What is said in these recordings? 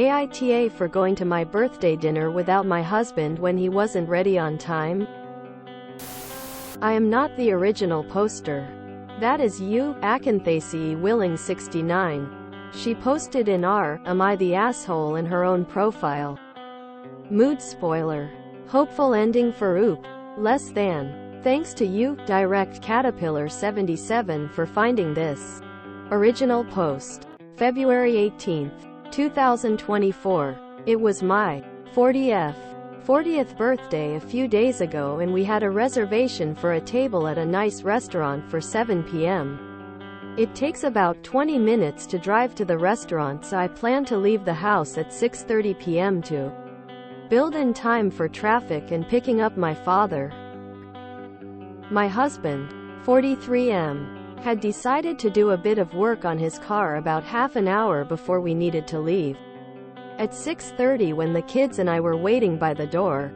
AITA for going to my birthday dinner without my husband when he wasn't ready on time? I am not the original poster. That is you, Acanthacey Willing 69. She posted in r, am I the asshole in her own profile. Mood spoiler. Hopeful ending for oop. Less than. Thanks to you, Direct Caterpillar 77 for finding this. Original post. February 18th. 2024. It was my 40th birthday a few days ago and we had a reservation for a table at a nice restaurant for 7 p.m. It takes about 20 minutes to drive to the restaurant, so I plan to leave the house at 6:30 p.m. to build in time for traffic and picking up my father. My husband, 43M, had decided to do a bit of work on his car about half an hour before we needed to leave. At 6:30, when the kids and I were waiting by the door,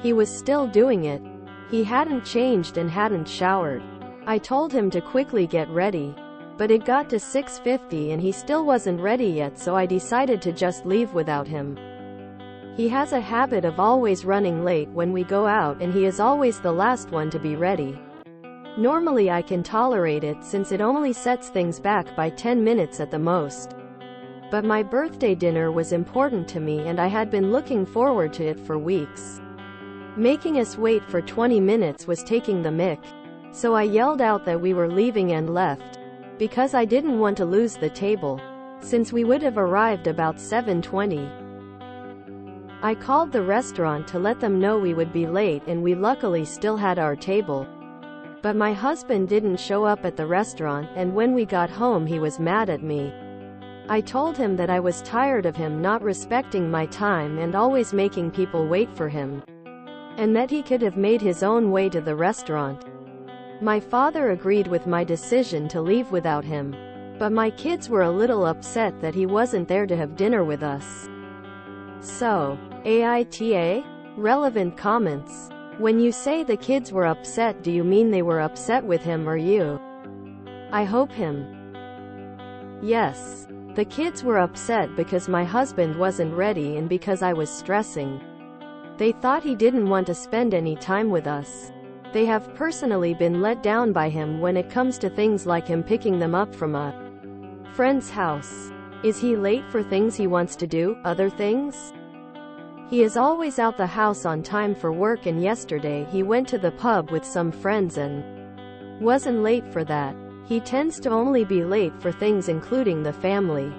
he was still doing it. He hadn't changed and hadn't showered. I told him to quickly get ready, but it got to 6:50 and he still wasn't ready yet, so I decided to just leave without him. He has a habit of always running late when we go out, and he is always the last one to be ready. Normally I can tolerate it since it only sets things back by 10 minutes at the most. But my birthday dinner was important to me and I had been looking forward to it for weeks. Making us wait for 20 minutes was taking the mick. So I yelled out that we were leaving and left, because I didn't want to lose the table, since we would have arrived about 7:20. I called the restaurant to let them know we would be late, and we luckily still had our table. But my husband didn't show up at the restaurant, and when we got home he was mad at me. I told him that I was tired of him not respecting my time and always making people wait for him, and that he could have made his own way to the restaurant. My father agreed with my decision to leave without him, but my kids were a little upset that he wasn't there to have dinner with us. So, AITA? Relevant comments. When you say the kids were upset, do you mean they were upset with him or you? I hope him. Yes. The kids were upset because my husband wasn't ready and because I was stressing. They thought he didn't want to spend any time with us. They have personally been let down by him when it comes to things like him picking them up from a friend's house. Is he late for things he wants to do, other things? He is always out the house on time for work, and yesterday he went to the pub with some friends and wasn't late for that. He tends to only be late for things including the family.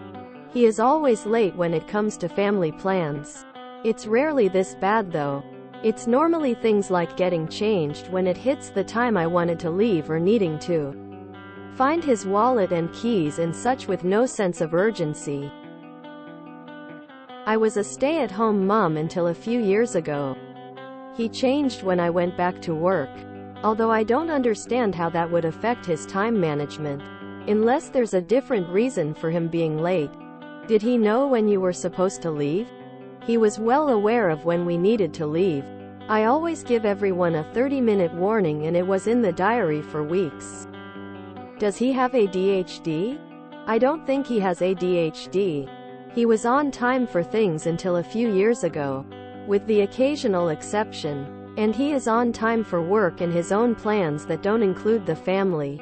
He is always late when it comes to family plans. It's rarely this bad though. It's normally things like getting changed when it hits the time I wanted to leave, or needing to find his wallet and keys and such with no sense of urgency. I was a stay-at-home mom until a few years ago. He changed when I went back to work, although I don't understand how that would affect his time management, unless there's a different reason for him being late. Did he know when you were supposed to leave? He was well aware of when we needed to leave. I always give everyone a 30-minute warning, and it was in the diary for weeks. Does he have ADHD? I don't think he has ADHD. He was on time for things until a few years ago, with the occasional exception. And he is on time for work and his own plans that don't include the family.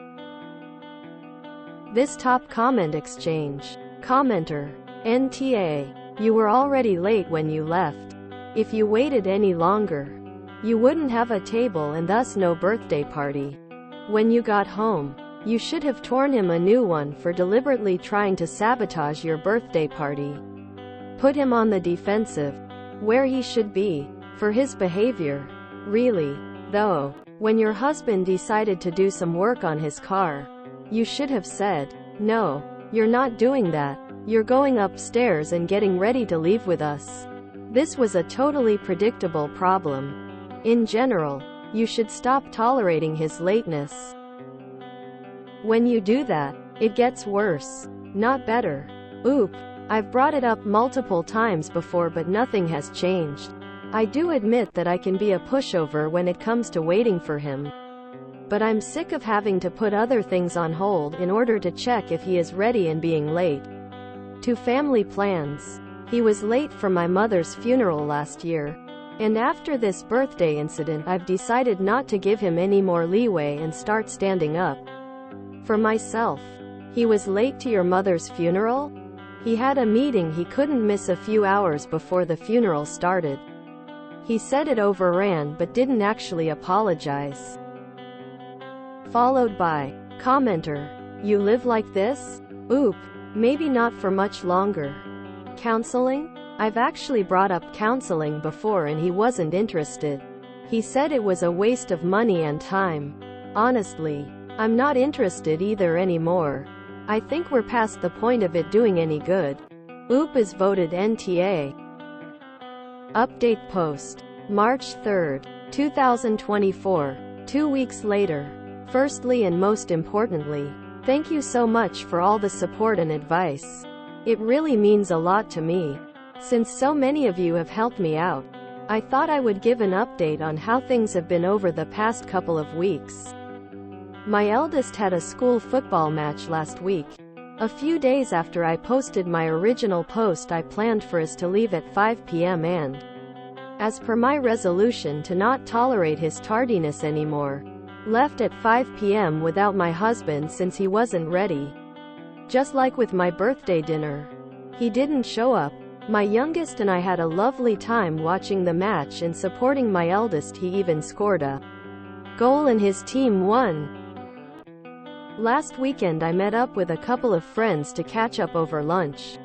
This top comment exchange. Commenter. NTA. You were already late when you left. If you waited any longer, you wouldn't have a table and thus no birthday party. When you got home, you should have torn him a new one for deliberately trying to sabotage your birthday party. Put him on the defensive, where he should be, for his behavior. Really, though, when your husband decided to do some work on his car, you should have said, "No, you're not doing that. You're going upstairs and getting ready to leave with us." This was a totally predictable problem. In general, you should stop tolerating his lateness. When you do that, it gets worse, not better. Oop. I've brought it up multiple times before, but nothing has changed. I do admit that I can be a pushover when it comes to waiting for him. But I'm sick of having to put other things on hold in order to check if he is ready and being late to family plans. He was late for my mother's funeral last year. And after this birthday incident, I've decided not to give him any more leeway and start standing up for myself. He was late to your mother's funeral? He had a meeting he couldn't miss a few hours before the funeral started. He said it overran but didn't actually apologize. Followed by, commenter, you live like this? Oop, maybe not for much longer. Counseling? I've actually brought up counseling before and he wasn't interested. He said it was a waste of money and time. Honestly, I'm not interested either anymore. I think we're past the point of it doing any good. Oop is voted NTA. Update post. March 3, 2024. 2 weeks later. Firstly and most importantly, thank you so much for all the support and advice. It really means a lot to me. Since so many of you have helped me out, I thought I would give an update on how things have been over the past couple of weeks. My eldest had a school football match last week. A few days after I posted my original post, I planned for us to leave at 5 p.m. and, as per my resolution to not tolerate his tardiness anymore, left at 5 p.m. without my husband since he wasn't ready. Just like with my birthday dinner. He didn't show up. My youngest and I had a lovely time watching the match and supporting my eldest. He even scored a goal and his team won. Last weekend I met up with a couple of friends to catch up over lunch.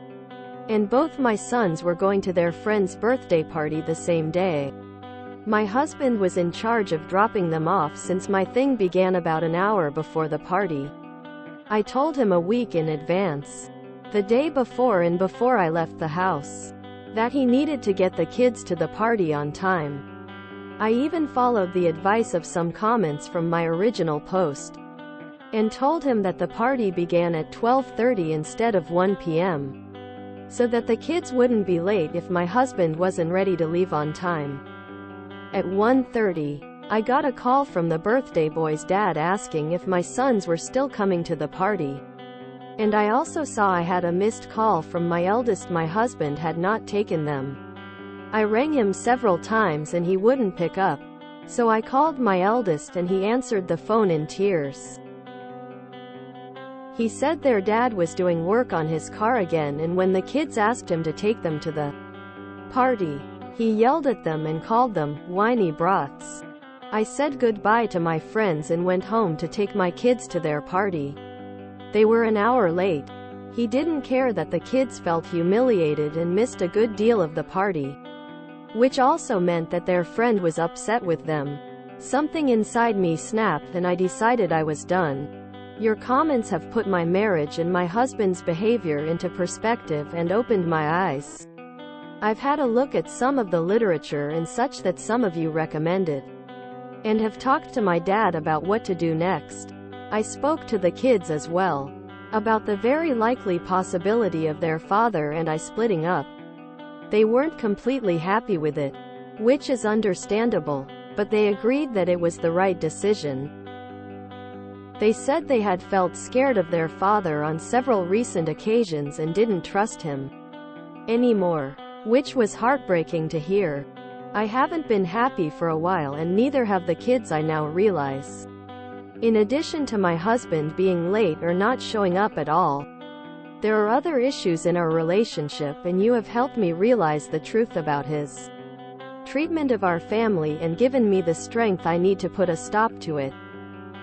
And both my sons were going to their friend's birthday party the same day. My husband was in charge of dropping them off since my thing began about an hour before the party. I told him a week in advance, the day before and before I left the house, that he needed to get the kids to the party on time. I even followed the advice of some comments from my original post, and told him that the party began at 12:30 instead of 1 p.m. so that the kids wouldn't be late if my husband wasn't ready to leave on time. At 1:30, I got a call from the birthday boy's dad asking if my sons were still coming to the party. And I also saw I had a missed call from my eldest. My husband had not taken them. I rang him several times and he wouldn't pick up. So I called my eldest and he answered the phone in tears. He said their dad was doing work on his car again, and when the kids asked him to take them to the party, he yelled at them and called them whiny brats. I said goodbye to my friends and went home to take my kids to their party. They were an hour late. He didn't care that the kids felt humiliated and missed a good deal of the party, which also meant that their friend was upset with them. Something inside me snapped and I decided I was done. Your comments have put my marriage and my husband's behavior into perspective and opened my eyes. I've had a look at some of the literature and such that some of you recommended, and have talked to my dad about what to do next. I spoke to the kids as well about the very likely possibility of their father and I splitting up. They weren't completely happy with it, which is understandable, but they agreed that it was the right decision. They said they had felt scared of their father on several recent occasions and didn't trust him anymore, which was heartbreaking to hear. I haven't been happy for a while and neither have the kids, I now realize. In addition to my husband being late or not showing up at all, there are other issues in our relationship, and you have helped me realize the truth about his treatment of our family and given me the strength I need to put a stop to it.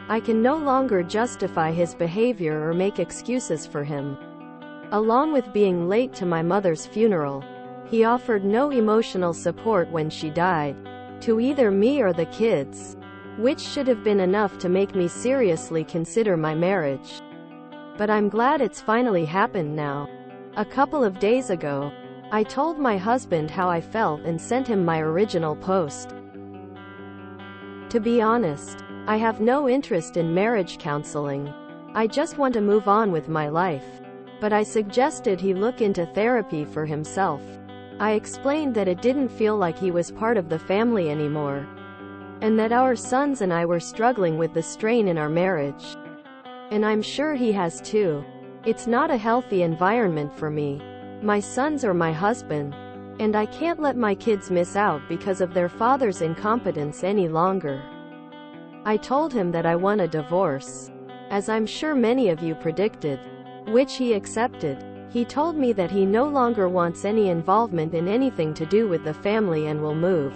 I can no longer justify his behavior or make excuses for him. Along with being late to my mother's funeral, he offered no emotional support when she died, to either me or the kids, which should have been enough to make me seriously consider my marriage. But I'm glad it's finally happened now. A couple of days ago, I told my husband how I felt and sent him my original post. To be honest, I have no interest in marriage counseling. I just want to move on with my life. But I suggested he look into therapy for himself. I explained that it didn't feel like he was part of the family anymore, and that our sons and I were struggling with the strain in our marriage. And I'm sure he has too. It's not a healthy environment for me. My sons or my husband. And I can't let my kids miss out because of their father's incompetence any longer. I told him that I want a divorce, as I'm sure many of you predicted, which he accepted. He told me that he no longer wants any involvement in anything to do with the family and will move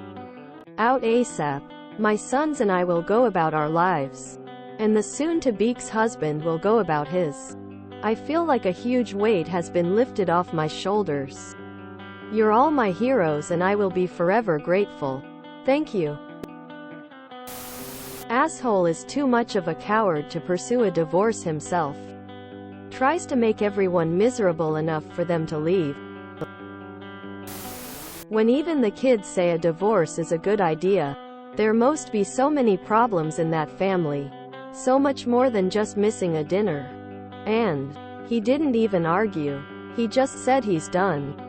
out ASAP. My sons and I will go about our lives, and the soon-to-be's husband will go about his. I feel like a huge weight has been lifted off my shoulders. You're all my heroes and I will be forever grateful. Thank you. Asshole is too much of a coward to pursue a divorce himself. Tries to make everyone miserable enough for them to leave. When even the kids say a divorce is a good idea, there must be so many problems in that family. So much more than just missing a dinner. And he didn't even argue. He just said he's done.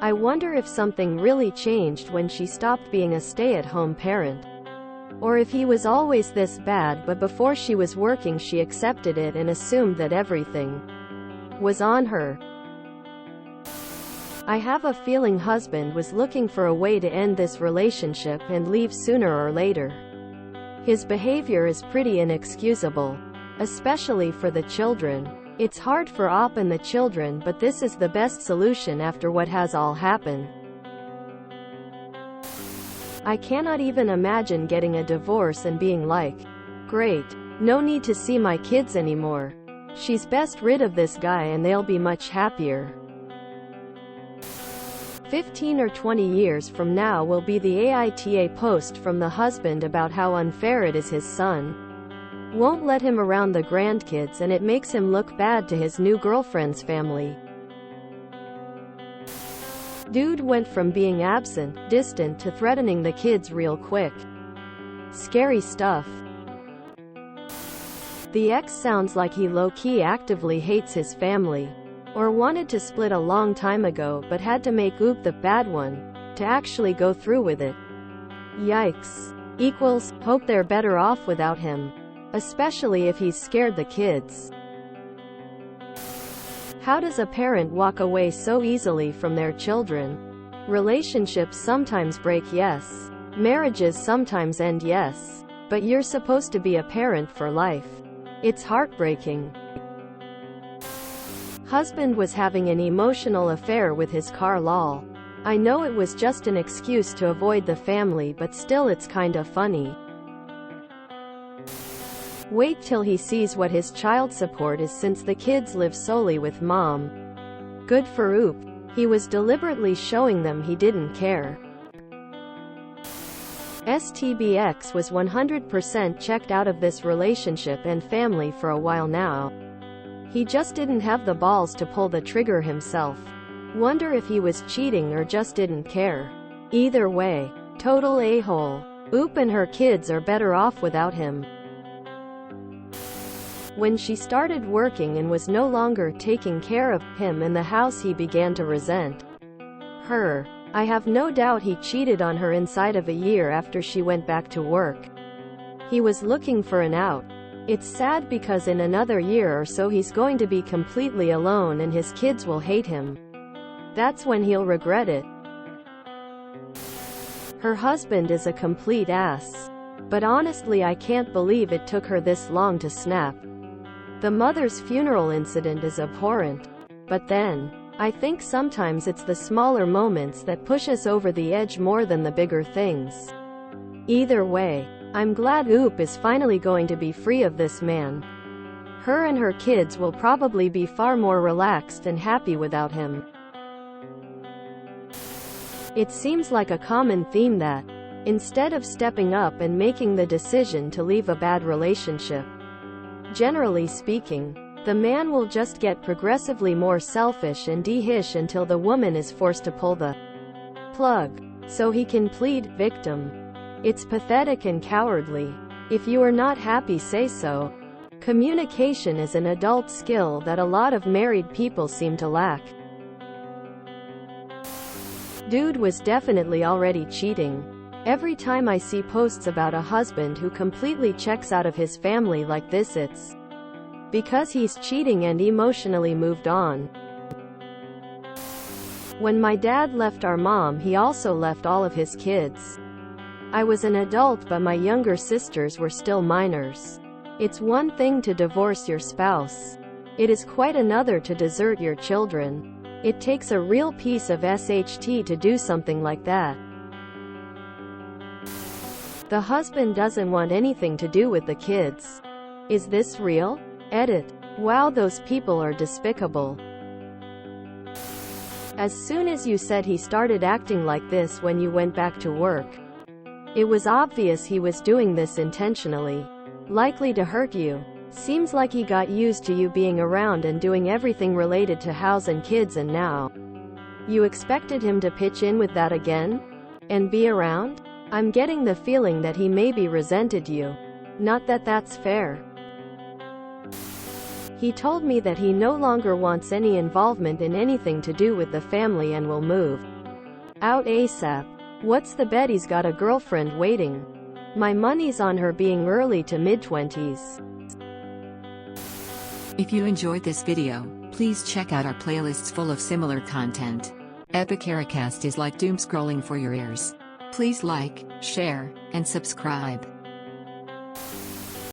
I wonder if something really changed when she stopped being a stay-at-home parent. Or if he was always this bad, but before she was working she accepted it and assumed that everything was on her. I have a feeling husband was looking for a way to end this relationship and leave sooner or later. His behavior is pretty inexcusable, especially for the children. It's hard for Op and the children, but this is the best solution after what has all happened. I cannot even imagine getting a divorce and being like, great, no need to see my kids anymore. She's best rid of this guy and they'll be much happier. 15 or 20 years from now will be the AITA post from the husband about how unfair it is his son won't let him around the grandkids and it makes him look bad to his new girlfriend's family. Dude went from being absent, distant to threatening the kids real quick. Scary stuff. The ex sounds like he low-key actively hates his family, or wanted to split a long time ago but had to make Oop the bad one to actually go through with it. Yikes. Equals, hope they're better off without him. Especially if he's scared the kids. How does a parent walk away so easily from their children? Relationships sometimes break, yes. Marriages sometimes end, yes. But you're supposed to be a parent for life. It's heartbreaking. Husband was having an emotional affair with his car, lol. I know it was just an excuse to avoid the family, but still it's kinda funny. Wait till he sees what his child support is since the kids live solely with mom. Good for Oop. He was deliberately showing them he didn't care. STBX was 100% checked out of this relationship and family for a while now. He just didn't have the balls to pull the trigger himself. Wonder if he was cheating or just didn't care. Either way, total a-hole. Oop and her kids are better off without him. When she started working and was no longer taking care of him in the house, he began to resent her. I have no doubt he cheated on her inside of a year after she went back to work. He was looking for an out. It's sad because in another year or so he's going to be completely alone and his kids will hate him. That's when he'll regret it. Her husband is a complete ass. But honestly, I can't believe it took her this long to snap. The mother's funeral incident is abhorrent. But then, I think sometimes it's the smaller moments that push us over the edge more than the bigger things. Either way, I'm glad Oop is finally going to be free of this man. Her and her kids will probably be far more relaxed and happy without him. It seems like a common theme that, instead of stepping up and making the decision to leave a bad relationship, generally speaking, the man will just get progressively more selfish and dehish until the woman is forced to pull the plug, so he can plead victim. It's pathetic and cowardly. If you are not happy, say so. Communication is an adult skill that a lot of married people seem to lack. Dude was definitely already cheating. Every time I see posts about a husband who completely checks out of his family like this, it's because he's cheating and emotionally moved on. When my dad left our mom, he also left all of his kids. I was an adult, but my younger sisters were still minors. It's one thing to divorce your spouse. It is quite another to desert your children. It takes a real piece of SHT to do something like that. The husband doesn't want anything to do with the kids. Is this real? Edit. Wow, those people are despicable. As soon as you said he started acting like this when you went back to work, it was obvious he was doing this intentionally. Likely to hurt you. Seems like he got used to you being around and doing everything related to house and kids, and now you expected him to pitch in with that again? And be around? I'm getting the feeling that he maybe resented you. Not that that's fair. He told me that he no longer wants any involvement in anything to do with the family and will move out ASAP. What's the bet he's got a girlfriend waiting? My money's on her being early to mid-20s. If you enjoyed this video, please check out our playlists full of similar content. EpicAriaCast is like doom scrolling for your ears. Please like, share, and subscribe.